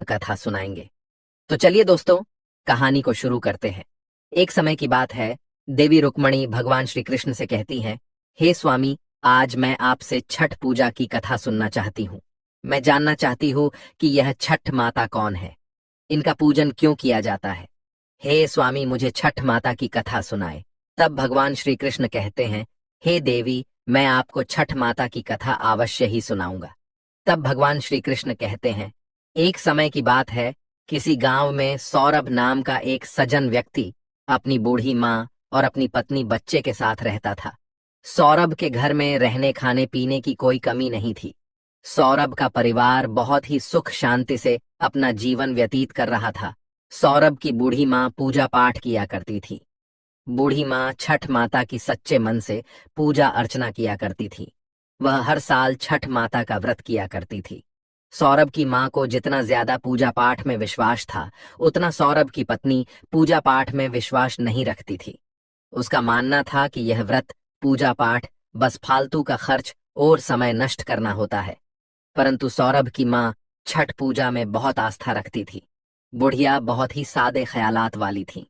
कथा सुनाएंगे। तो चलिए दोस्तों, कहानी को शुरू करते हैं। एक समय की बात है, देवी रुक्मणी भगवान श्री कृष्ण से कहती हैं, हे स्वामी, आज मैं आपसे छठ पूजा की कथा सुनना चाहती हूँ। मैं जानना चाहती हूँ कि यह छठ माता कौन है, इनका पूजन क्यों किया जाता है। हे स्वामी, मुझे छठ माता की कथा सुनाए। तब भगवान श्री कृष्ण कहते हैं, हे देवी, मैं आपको छठ माता की कथा अवश्य ही सुनाऊंगा। तब भगवान श्री कृष्ण कहते हैं, एक समय की बात है, किसी गांव में सौरभ नाम का एक सज्जन व्यक्ति अपनी बूढ़ी माँ और अपनी पत्नी बच्चे के साथ रहता था। सौरभ के घर में रहने खाने पीने की कोई कमी नहीं थी। सौरभ का परिवार बहुत ही सुख शांति से अपना जीवन व्यतीत कर रहा था। सौरभ की बूढ़ी माँ पूजा पाठ किया करती थी। बूढ़ी माँ छठ माता की सच्चे मन से पूजा अर्चना किया करती थी। वह हर साल छठ माता का व्रत किया करती थी। सौरभ की माँ को जितना ज्यादा पूजा पाठ में विश्वास था, उतना सौरभ की पत्नी पूजा पाठ में विश्वास नहीं रखती थी। उसका मानना था कि यह व्रत, पूजा पाठ बस फालतू का खर्च और समय नष्ट करना होता है। परंतु सौरभ की माँ छठ पूजा में बहुत आस्था रखती थी। बुढ़िया बहुत ही सादे ख्यालात वाली थी।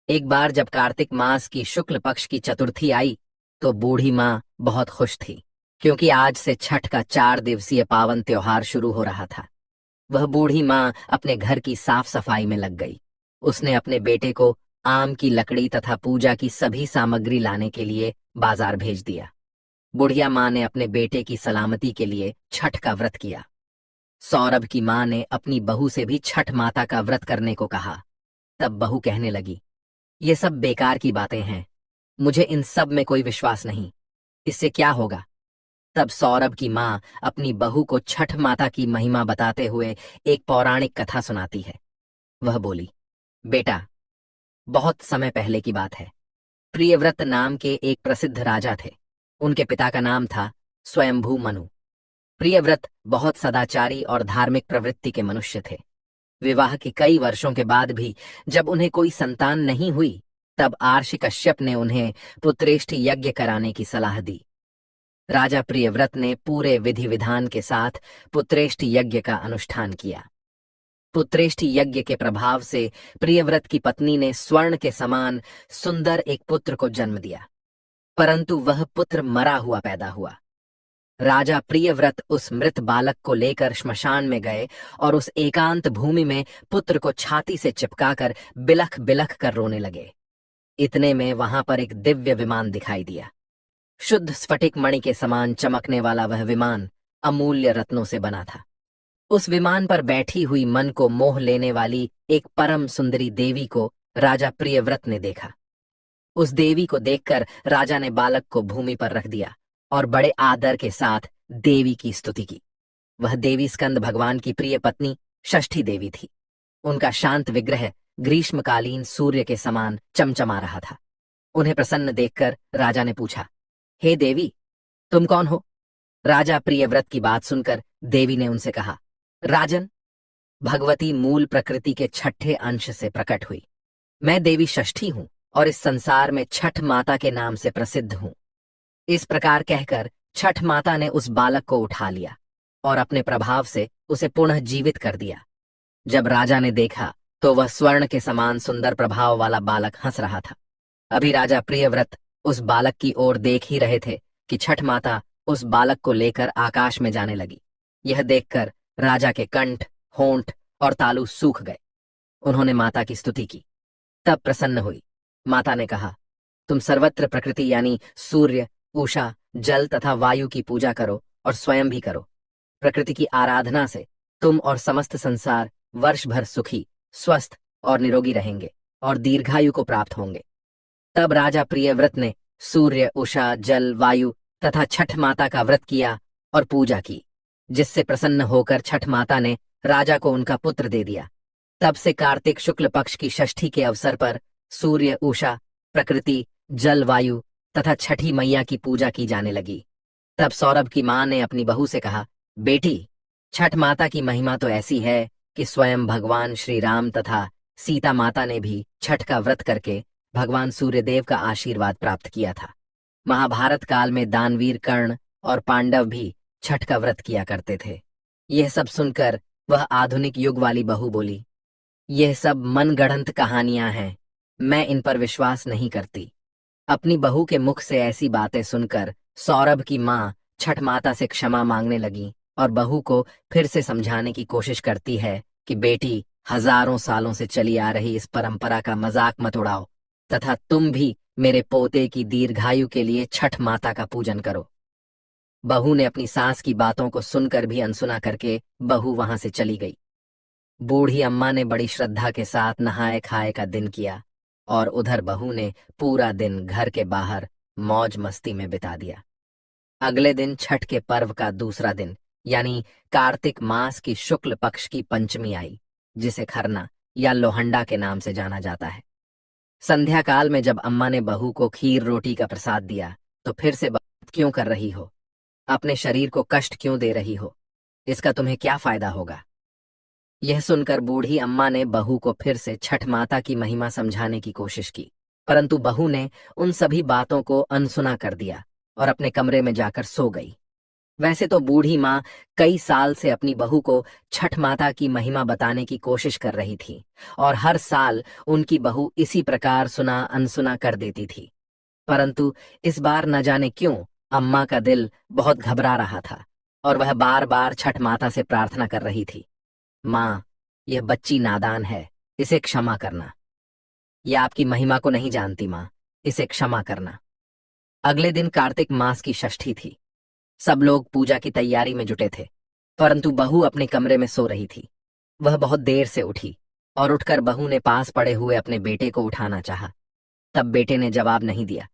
एक बार जब कार्तिक मास की शुक्ल पक्ष की चतुर्थी आई, तो बूढ़ी माँ बहुत खुश थी, क्योंकि आज से छठ का 4 दिवसीय पावन त्योहार शुरू हो रहा था। वह बूढ़ी माँ अपने घर की साफ सफाई में लग गई। उसने अपने बेटे को आम की लकड़ी तथा पूजा की सभी सामग्री लाने के लिए बाजार भेज दिया। बुढ़िया माँ ने अपने बेटे की सलामती के लिए छठ का व्रत किया। सौरभ की माँ ने अपनी बहू से भी छठ माता का व्रत करने को कहा। तब बहू कहने लगी, ये सब बेकार की बातें हैं, मुझे इन सब में कोई विश्वास नहीं, इससे क्या होगा। तब सौरभ की माँ अपनी बहू को छठ माता की महिमा बताते हुए एक पौराणिक कथा सुनाती है। वह बोली, बेटा, बहुत समय पहले की बात है। प्रियव्रत नाम के एक प्रसिद्ध राजा थे। उनके पिता का नाम था स्वयंभू मनु। प्रियव्रत बहुत सदाचारी और धार्मिक प्रवृत्ति के मनुष्य थे। विवाह के कई वर्षों के बाद भी जब उन्हें कोई संतान नहीं हुई, तब आर्षि कश्यप ने उन्हें पुत्रेष्टि यज्ञ कराने की सलाह दी। राजा प्रियव्रत ने पूरे विधि विधान के साथ पुत्रेष्टि यज्ञ का अनुष्ठान किया। पुत्रेष्टि यज्ञ के प्रभाव से प्रियव्रत की पत्नी ने स्वर्ण के समान सुंदर एक पुत्र को जन्म दिया, परंतु वह पुत्र मरा हुआ पैदा हुआ। राजा प्रियव्रत उस मृत बालक को लेकर श्मशान में गए और उस एकांत भूमि में पुत्र को छाती से चिपकाकर बिलख बिलख कर रोने लगे। इतने में वहां पर एक दिव्य विमान दिखाई दिया। शुद्ध स्फटिक मणि के समान चमकने वाला वह विमान अमूल्य रत्नों से बना था। उस विमान पर बैठी हुई मन को मोह लेने वाली एक परम सुंदरी देवी को राजा प्रियव्रत ने देखा। उस देवी को देखकर राजा ने बालक को भूमि पर रख दिया और बड़े आदर के साथ देवी की स्तुति की। वह देवी स्कंद भगवान की प्रिय पत्नी षष्ठी देवी थी। उनका शांत विग्रह ग्रीष्मकालीन सूर्य के समान चमचमा रहा था। उन्हें प्रसन्न देखकर राजा ने पूछा, हे देवी, तुम कौन हो। राजा प्रियव्रत की बात सुनकर देवी ने उनसे कहा, राजन, भगवती मूल प्रकृति के छठे अंश से प्रकट हुई। मैं देवी षष्ठी हूं और इस संसार में छठ माता के नाम से प्रसिद्ध हूं। इस प्रकार कहकर छठ माता ने उस बालक को उठा लिया और अपने प्रभाव से उसे पुनः जीवित कर दिया। जब राजा ने देखा तो वह स्वर्ण के समान सुंदर प्रभाव वाला बालक हंस रहा था। अभी राजा प्रियव्रत उस बालक की ओर देख ही रहे थे कि छठ माता उस बालक को लेकर आकाश में जाने लगी। यह देखकर राजा के कंठ, होंठ और तालू सूख गए। उन्होंने माता की स्तुति की। तब प्रसन्न हुई। माता ने कहा, तुम सर्वत्र प्रकृति यानी सूर्य, उषा, जल तथा वायु की पूजा करो और स्वयं भी करो। प्रकृति की आराधना से तुम और समस्त संसार वर्ष भर सुखी, स्वस्थ और निरोगी रहेंगे और दीर्घायु को प्राप्त होंगे। तब राजा प्रियव्रत ने सूर्य, उषा, जल, वायु तथा छठ माता का व्रत किया और पूजा की, जिससे प्रसन्न होकर छठ माता ने राजा को उनका पुत्र दे दिया। तब से कार्तिक शुक्ल पक्ष की षष्ठी के अवसर पर सूर्य, उषा, प्रकृति, जल, वायु तथा छठी मैया की पूजा की जाने लगी। तब सौरभ की मां ने अपनी बहू से कहा, बेटी, छठ माता की महिमा तो ऐसी है कि स्वयं भगवान श्री राम तथा सीता माता ने भी छठ का व्रत करके भगवान सूर्यदेव का आशीर्वाद प्राप्त किया था। महाभारत काल में दानवीर कर्ण और पांडव भी छठ का व्रत किया करते थे। यह सब सुनकर वह आधुनिक युग वाली बहू बोली, यह सब मनगढ़ंत कहानियां हैं, मैं इन पर विश्वास नहीं करती। अपनी बहू के मुख से ऐसी बातें सुनकर सौरभ की माँ छठ माता से क्षमा मांगने लगी और बहू को फिर से समझाने की कोशिश करती है कि बेटी, हजारों सालों से चली आ रही इस परंपरा का मजाक मत उड़ाओ तथा तुम भी मेरे पोते की दीर्घायु के लिए छठ माता का पूजन करो। बहू ने अपनी सास की बातों को सुनकर भी अनसुना करके बहू वहां से चली गई। बूढ़ी अम्मा ने बड़ी श्रद्धा के साथ नहाए खाए का दिन किया और उधर बहू ने पूरा दिन घर के बाहर मौज मस्ती में बिता दिया। अगले दिन छठ के पर्व का दूसरा दिन यानी कार्तिक मास की शुक्ल पक्ष की पंचमी आई, जिसे खरना या लोहंडा के नाम से जाना जाता है। संध्या काल में जब अम्मा ने बहू को खीर रोटी का प्रसाद दिया तो फिर से बात क्यों कर रही हो, अपने शरीर को कष्ट क्यों दे रही हो, इसका तुम्हें क्या फायदा होगा। यह सुनकर बूढ़ी अम्मा ने बहू को फिर से छठ माता की महिमा समझाने की कोशिश की, परंतु बहू ने उन सभी बातों को अनसुना कर दिया और अपने कमरे में जाकर सो गई। वैसे तो बूढ़ी माँ कई साल से अपनी बहू को छठ माता की महिमा बताने की कोशिश कर रही थी और हर साल उनकी बहू इसी प्रकार सुना अनसुना कर देती थी, परंतु इस बार न जाने क्यों अम्मा का दिल बहुत घबरा रहा था और वह बार बार छठ माता से प्रार्थना कर रही थी, माँ, यह बच्ची नादान है, इसे क्षमा करना। यह आपकी महिमा को नहीं जानती माँ, इसे क्षमा करना। अगले दिन कार्तिक मास की षष्ठी थी। सब लोग पूजा की तैयारी में जुटे थे, परंतु बहू अपने कमरे में सो रही थी। वह बहुत देर से उठी और उठकर बहू ने पास पड़े हुए अपने बेटे को उठाना चाहा, तब बेटे ने जवाब नहीं दिया।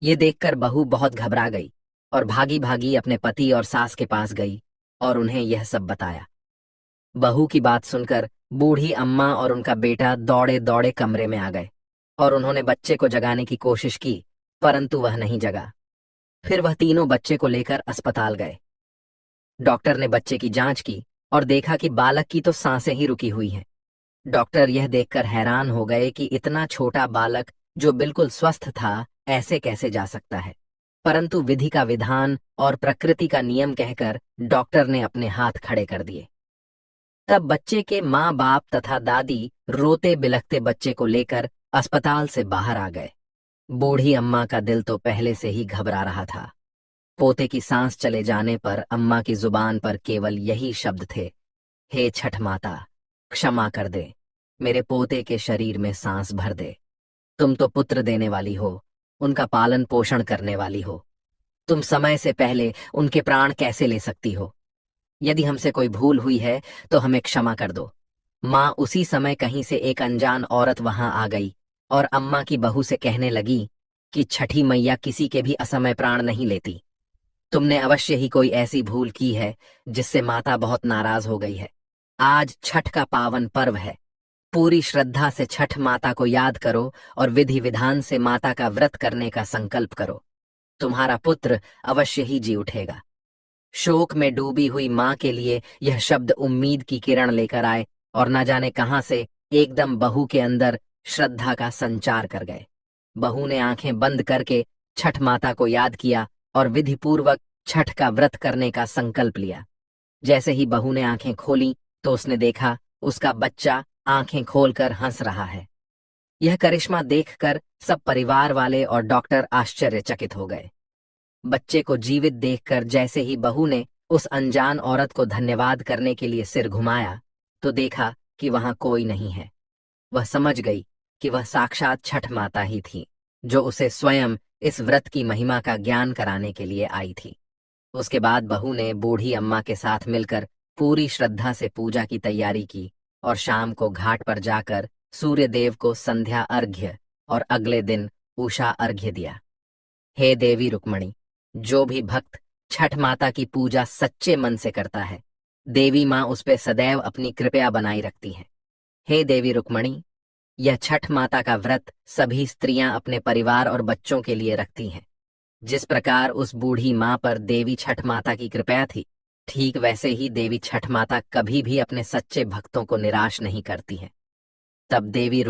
ये देखकर बहू बहुत घबरा गई और भागी भागी अपने पति और सास के पास गई और उन्हें यह सब बताया। बहू की बात सुनकर बूढ़ी अम्मा और उनका बेटा दौड़े दौड़े कमरे में आ गए और उन्होंने बच्चे को जगाने की कोशिश की, परंतु वह नहीं जगा। फिर वह तीनों बच्चे को लेकर अस्पताल गए। डॉक्टर ने बच्चे की जांच की और देखा कि बालक की तो सांसें ही रुकी हुई हैं। डॉक्टर यह देखकर हैरान हो गए कि इतना छोटा बालक जो बिल्कुल स्वस्थ था ऐसे कैसे जा सकता है, परंतु विधि का विधान और प्रकृति का नियम कहकर डॉक्टर ने अपने हाथ खड़े कर दिए। तब बच्चे के माँ बाप तथा दादी रोते बिलखते बच्चे को लेकर अस्पताल से बाहर आ गए। बूढ़ी अम्मा का दिल तो पहले से ही घबरा रहा था। पोते की सांस चले जाने पर अम्मा की जुबान पर केवल यही शब्द थे, हे छठ माता, क्षमा कर दे, मेरे पोते के शरीर में सांस भर दे। तुम तो पुत्र देने वाली हो, उनका पालन पोषण करने वाली हो, तुम समय से पहले उनके प्राण कैसे ले सकती हो। यदि हमसे कोई भूल हुई है तो हमें क्षमा कर दो। माँ उसी समय कहीं से एक अनजान औरत वहां आ गई और अम्मा की बहू से कहने लगी कि छठी मैया किसी के भी असमय प्राण नहीं लेती। तुमने अवश्य ही कोई ऐसी भूल की है जिससे माता बहुत नाराज हो गई है। आज छठ का पावन पर्व है, पूरी श्रद्धा से छठ माता को याद करो और विधि विधान से माता का व्रत करने का संकल्प करो। तुम्हारा पुत्र अवश्य ही जी उठेगा। शोक में डूबी हुई माँ के लिए यह शब्द उम्मीद की किरण लेकर आए और न जाने कहां से एकदम बहू के अंदर श्रद्धा का संचार कर गए। बहू ने आंखें बंद करके छठ माता को याद किया और विधिपूर्वक छठ का व्रत करने का संकल्प लिया। जैसे ही बहू ने आंखें खोली तो उसने देखा उसका बच्चा आंखें खोलकर हंस रहा है। यह करिश्मा देखकर सब परिवार वाले और डॉक्टर आश्चर्यचकित हो गए। बच्चे को जीवित देखकर जैसे ही बहू ने उस अनजान औरत को धन्यवाद करने के लिए सिर घुमाया तो देखा कि वहां कोई नहीं है। वह समझ गई कि वह साक्षात छठ माता ही थी, जो उसे स्वयं इस व्रत की महिमा का ज्ञान कराने के लिए आई थी। उसके बाद बहू ने बूढ़ी अम्मा के साथ मिलकर पूरी श्रद्धा से पूजा की तैयारी की और शाम को घाट पर जाकर सूर्य देव को संध्या अर्घ्य और अगले दिन उषा अर्घ्य दिया। हे देवी रुक्मणी, जो भी भक्त छठ माता की पूजा सच्चे मन से करता है, देवी माँ उस पे सदैव अपनी कृपया बनाई रखती है। हे देवी रुक्मणी, यह छठ माता का व्रत सभी स्त्रियां अपने परिवार और बच्चों के लिए रखती हैं। जिस प्रकार उस बूढ़ी माँ पर देवी छठ माता की कृपया थी, ठीक वैसे ही देवी छठ माता कभी भी अपने सच्चे भक्तों को निराश नहीं करती हैं। तब देवी